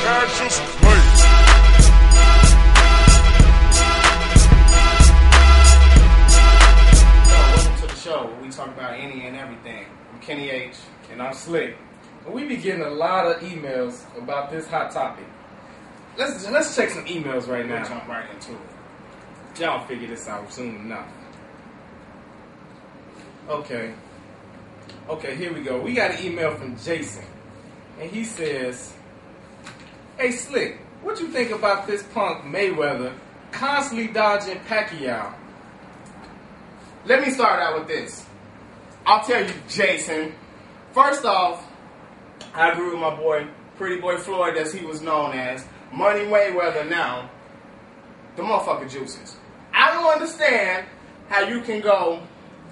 Cassius Clay. Welcome to the show where we talk about any and everything. I'm Kenny H. And I'm Slick. And we be getting a lot of emails about this hot topic. Let's check some emails right now. We'll jump right into it. Y'all figure this out soon enough. Okay, here we go. We got an email from Jason. And he says, "Hey Slick, what you think about this punk Mayweather constantly dodging Pacquiao?" Let me start out with this. I'll tell you, Jason. First off, I agree with my boy, Pretty Boy Floyd, as he was known as, Money Mayweather now. The motherfucker juices. I don't understand how you can go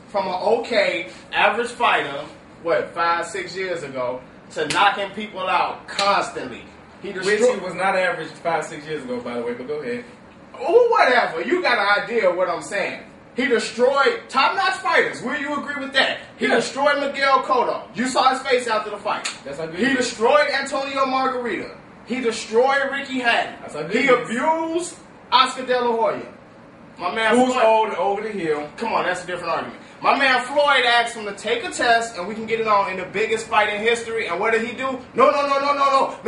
from an okay, average fighter, 5-6 years ago, to knocking people out constantly. Which he was not average 5-6 years ago, by the way, but go ahead. Oh, whatever. You got an idea of what I'm saying. He destroyed top-notch fighters. Will you agree with that? He destroyed Miguel Cotto. You saw his face after the fight. That's how good he destroyed Antonio Margarita. He destroyed Ricky Hatton. That's how good he abused Oscar De La Hoya. My man who's Floyd, old and over the hill. Come on, that's a different argument. My man Floyd asked him to take a test, and we can get it on in the biggest fight in history. And what did he do? No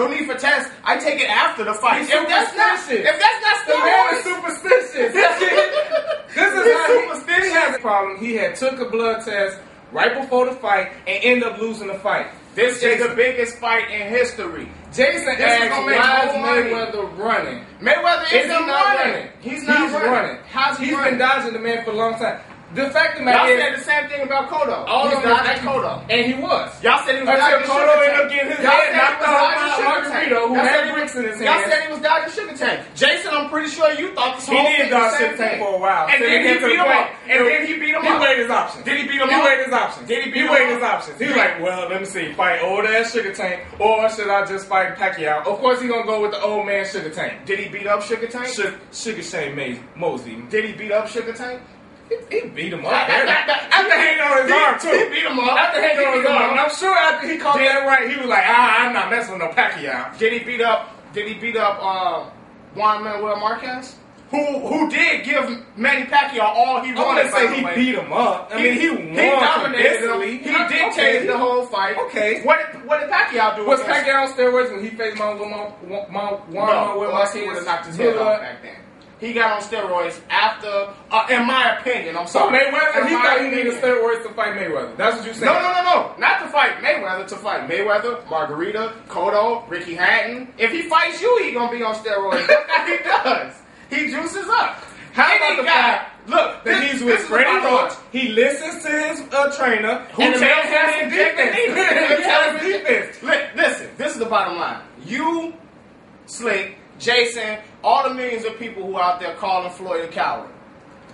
need for tests. I take it after the fight. If that's not steroids, the man is superstitious. This is how he has a problem. He had took a blood test right before the fight and ended up losing the fight. This is the biggest fight in history. Jason asked, why is Mayweather running? Mayweather is not running. He's running. How's he running? He's been dodging the man for a long time. The fact of the matter is, y'all said the same thing about Cotto. He's dodging Cotto. And he was. Y'all said he was dodging Cotto ended up getting his head knocked off by Margarito, who had bricks in his hand. Y'all said he was dodging Sugar Tank. Jason, I'm pretty sure you thought this whole thing He did dodge Sugar Tank for a while. And then he beat him up. He weighed his options. Did he beat him up? He weighed his options. Did he beat him up? He weighed his options. He was like, well, let me see. Fight old ass Sugar Tank, or should I just fight Pacquiao? Of course, he's going to go with the old man Sugar Tank. Did he beat up Sugar Tank? Sugar Shane Mosley. Did he beat up Sugar Tank? He beat him up. After hanging on his arm, too. He beat him up. After hanging on his arm. And I'm sure after he called that right, he was like, I'm not messing with no Pacquiao. Did he beat up Juan Manuel Marquez? Who did give Manny Pacquiao all he wanted? I wouldn't say he beat him up. I mean, he dominated him. He dictated the whole fight. Okay. What did Pacquiao do? Was Pacquiao on steroids when he faced Juan Manuel Marquez? He would have knocked his head off back then. He got on steroids after, in my opinion, I'm sorry. So Mayweather, he thought he needed steroids to fight Mayweather. That's what you said. No. Not to fight Mayweather, to fight Mayweather, Margarita, Cotto, Ricky Hatton. If he fights you, he gonna be on steroids. That's what he does. He juices up. How about the fact that he's with Freddie Roach? He listens to his trainer who tells him defense. Listen, this is the bottom line. You, Slick, Jason, all the millions of people who are out there calling Floyd a coward.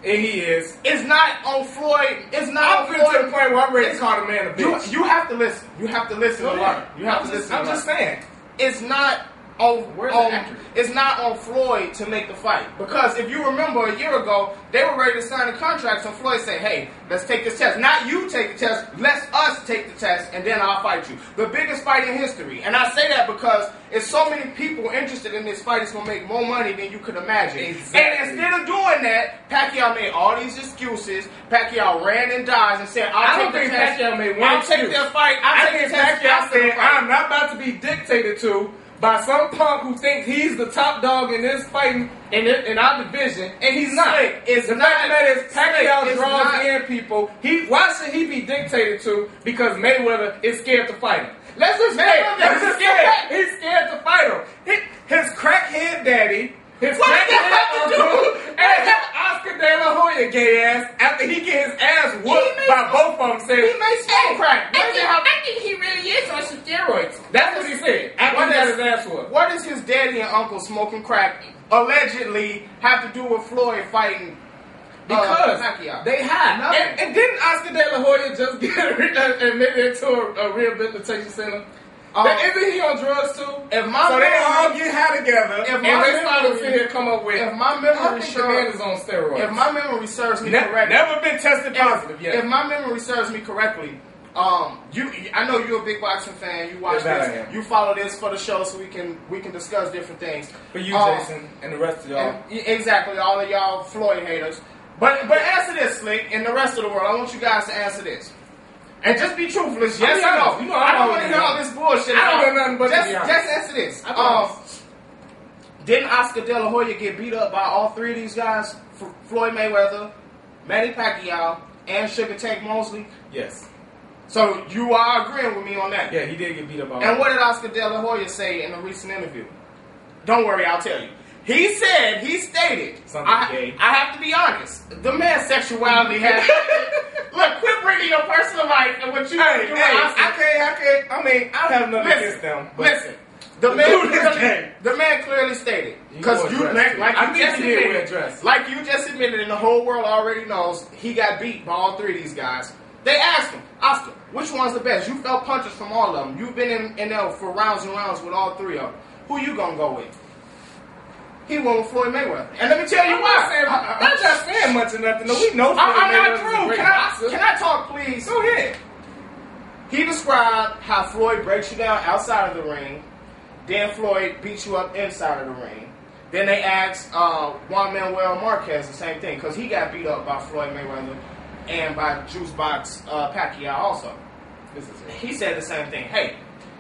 And he is. It's not on Floyd. It's not on Floyd. I'm to the point where I'm ready to call the man a bitch. You have to listen. You have to listen to learn. You have to listen. I'm just saying. It's not it's not on Floyd to make the fight. Because if you remember a year ago, they were ready to sign a contract, so Floyd said, hey, let's take this test. Not you take the test, let us take the test, and then I'll fight you. The biggest fight in history. And I say that because it's so many people interested in this fight, it's going to make more money than you could imagine. Exactly. And instead of doing that, Pacquiao made all these excuses. Pacquiao ran and dodged and said, I'll take the test. Pacquiao made one excuse. I'll take the fight. I'll take the test. Pacquiao said, I'm not about to be dictated to by some punk who thinks he's the top dog in this fighting in our division, and he's not. The fact that is, Pacquiao draws in people. Why should he be dictated to? Because Mayweather is scared to fight him. Let's just say he's scared to fight him. His crackhead daddy, his crackhead uncle, and Oscar De La Hoya gay ass, after he get his ass whooped by both of them, said he may smoke crack. I think he really is on some steroids. That's what he said. After he got his ass whooped. What does his daddy and uncle smoking crack allegedly have to do with Floyd fighting? Because Pacquiao? They have. And didn't Oscar De La Hoya just get admitted into a rehabilitation center? Isn't he on drugs too? So they all get high together, and they started to here come up with. If my memory is on steroids. If my memory serves me correctly, never been tested positive yet. If my memory serves me correctly, I know you're a big boxing fan. You watch this. You follow this for the show, so we can discuss different things. For you, Jason, and the rest of y'all. Exactly, all of y'all Floyd haters. But answer this, Slick, and the rest of the world. I want you guys to answer this. And just be truthful. Yes or no. You know, I don't want to hear all this bullshit. I don't know nothing but just answer this. Didn't Oscar De La Hoya get beat up by all three of these guys? Floyd Mayweather, Manny Pacquiao, and Sugar Tank Mosley? Yes. So you are agreeing with me on that? Yeah, he did get beat up by. And what did Oscar De La Hoya say in a recent interview? Don't worry, I'll tell you. He stated, I have to be honest, the man's sexuality has... Look, quit bringing your personal life and what you... I can't. I mean, I have nothing against them. Listen. The man clearly stated, because like you just admitted, and the whole world already knows, he got beat by all three of these guys. They asked him, Oscar, which one's the best? You felt punches from all of them. You've been in there for rounds and rounds with all three of them. Who you gonna go with? He won with Floyd Mayweather. And let me tell you why. I'm not just saying much or nothing. No, we know Floyd I'm not Mayweather's through. Can I talk, please? Go ahead. He described how Floyd breaks you down outside of the ring. Then Floyd beats you up inside of the ring. Then they asked Juan Manuel Marquez the same thing, because he got beat up by Floyd Mayweather and by Juice Box Pacquiao also. He said the same thing. Hey,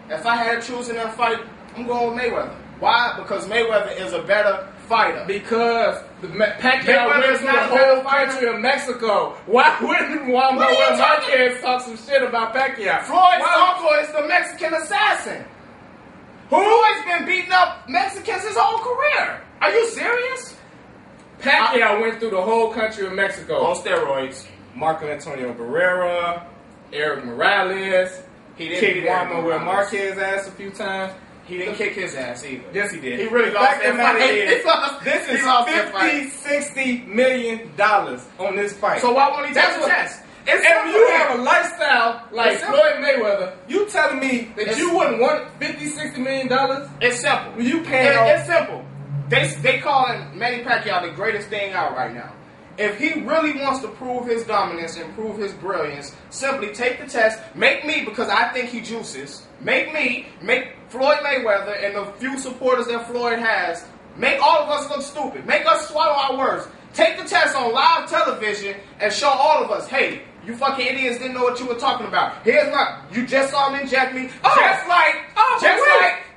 if I had to choose in that fight, I'm going with Mayweather. Why? Because Mayweather is a better fighter. Because Pacquiao wins the whole country of Mexico. Why wouldn't Juan Manuel Marquez talk some shit about Pacquiao? Floyd's uncle is the Mexican assassin. Who has been beating up Mexicans his whole career? Are you serious? Pacquiao went through the whole country of Mexico. On steroids. Marco Antonio Barrera, Eric Morales. He didn't kick Juan Manuel Marquez's ass a few times. He didn't kick his ass either. Yes, he did. He really lost that fight. This is $50-60 million on this fight. So why won't he take the test? And when you have a lifestyle like Floyd Mayweather, you telling me that you wouldn't want $50-60 million? It's simple. You can't. It's simple. They calling Manny Pacquiao the greatest thing out right now. If he really wants to prove his dominance and prove his brilliance, simply take the test. Make me, because I think he juices. Make Floyd Mayweather and the few supporters that Floyd has, make all of us look stupid. Make us swallow our words. Take the test on live television and show all of us, hey, you fucking idiots didn't know what you were talking about. Here's my, you just saw him inject me.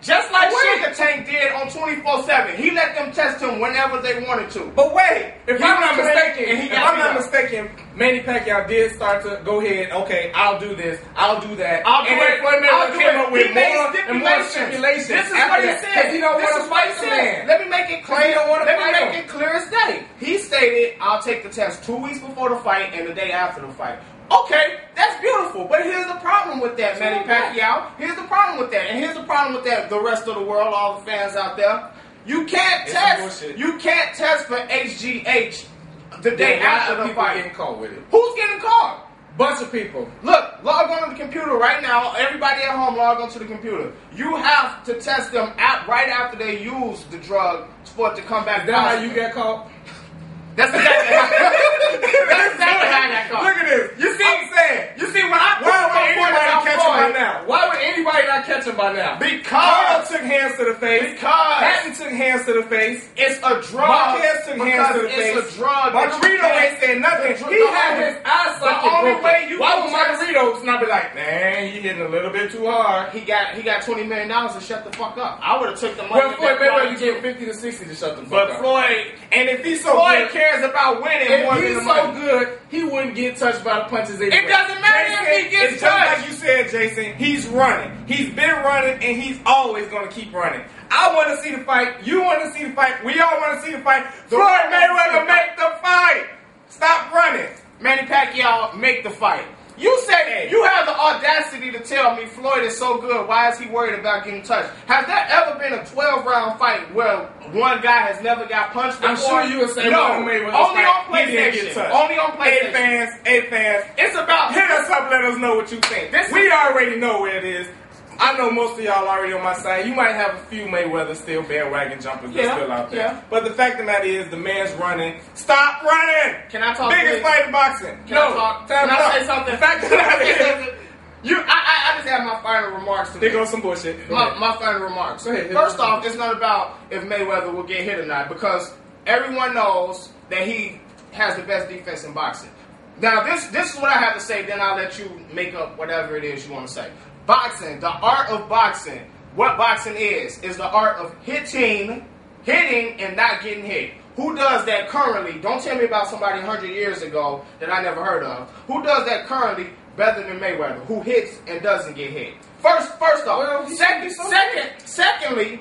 Just like Sugar Tank did on 24/7. He let them test him whenever they wanted to. But wait, if I'm not mistaken, Manny Pacquiao did start to go ahead, okay, I'll do this, I'll do that. And then Floyd Mayweather came up with more stipulations. This is what he said. He don't want to fight the man. Let me make it clear. Let me make it clear as day. He stated, I'll take the test 2 weeks before the fight and the day after the fight. Okay, that's beautiful, but here's the problem with that, Manny Pacquiao. Here's the problem with that, and here's the problem with that. The rest of the world, all the fans out there, you can't test. You can't test for HGH the day after the fight. Getting caught with it. Who's getting caught? Bunch of people. Look, log on to the computer right now. Everybody at home, log on to the computer. You have to test them right after they use the drug for it to come back. Is that how you get caught? That's exactly how I got caught. Look at this. You see what I'm saying? You see when I Why would anybody not catch him by now? Because Carl took hands to the face. Because Patton took hands to the face. It's a drug. Marquez took hands to the face. It's a drug. Margarito ain't saying nothing. He had his eyesight. The only way you why would Margarito not be like, man, you hitting a little bit too hard? He got $20 million to shut the fuck up. I would have took the money. Well, Floyd Mayweather get 50 to 60 to shut the fuck up. But Floyd, and if he's so Floyd cares about winning more than the money. If he's so good, he wouldn't get touched by the punches anyway. It doesn't matter if he gets touched. Just like you said, Jason, he's running. He's been running, and he's always going to keep running. I want to see the fight. You want to see the fight. We all want to see the fight. Floyd Mayweather, make the fight. Stop running. Manny Pacquiao, make the fight. You said you have the audacity to tell me Floyd is so good. Why is he worried about getting touched? Has there ever been a 12-round fight where one guy has never got punched before? I'm sure you would say no. Only on PlayStation. Only on PlayStation. Hey fans. It's about hit us up. Let us know what you think. We already know where it is. I know most of y'all already on my side. You might have a few Mayweather still bandwagon jumpers that's still out there. Yeah. But the fact of the matter is, the man's running. Stop running! Can I talk? Biggest fight in boxing. Can I talk? Can I say something? The fact of the matter is, I just have my final remarks today. There goes some bullshit. My final remarks. Go ahead. First off, it's not about if Mayweather will get hit or not, because everyone knows that he has the best defense in boxing. Now, this is what I have to say, then I'll let you make up whatever it is you want to say. Boxing, the art of boxing, what boxing is the art of hitting, and not getting hit. Who does that currently? Don't tell me about somebody 100 years ago that I never heard of. Who does that currently better than Mayweather? Who hits and doesn't get hit? First off. Well, Secondly,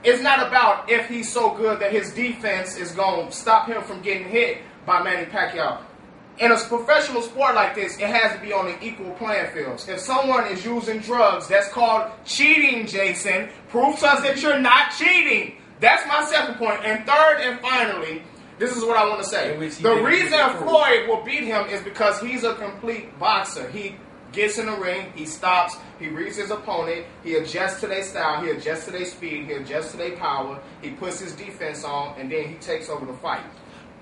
it's not about if he's so good that his defense is going to stop him from getting hit by Manny Pacquiao. In a professional sport like this, it has to be on an equal playing field. If someone is using drugs, that's called cheating, Jason. Prove to us that you're not cheating. That's my second point. And third and finally, this is what I want to say. The reason Floyd will beat him is because he's a complete boxer. He gets in the ring, he stops, he reads his opponent, he adjusts to their style, he adjusts to their speed, he adjusts to their power, he puts his defense on, and then he takes over the fight.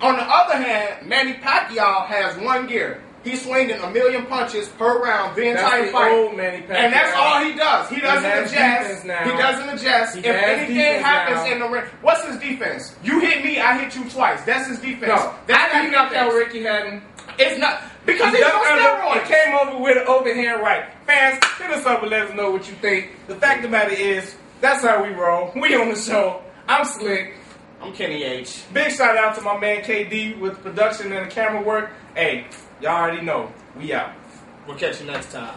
On the other hand, Manny Pacquiao has one gear. He's swinging 1,000,000 punches per round the entire fight. Old Manny Pacquiao. And that's all he does. He doesn't adjust. He doesn't adjust. If anything happens in the ring, what's his defense? You hit me, I hit you twice. That's his defense. No, that's I knocked out Ricky Hatton. It's not because he's on steroids. He came over with an overhand right. Fans, hit us up and let us know what you think. The fact of the matter is, that's how we roll. We on the show. I'm Slick. I'm Kenny H. Big shout out to my man KD with production and the camera work. Hey, y'all already know. We out. We'll catch you next time.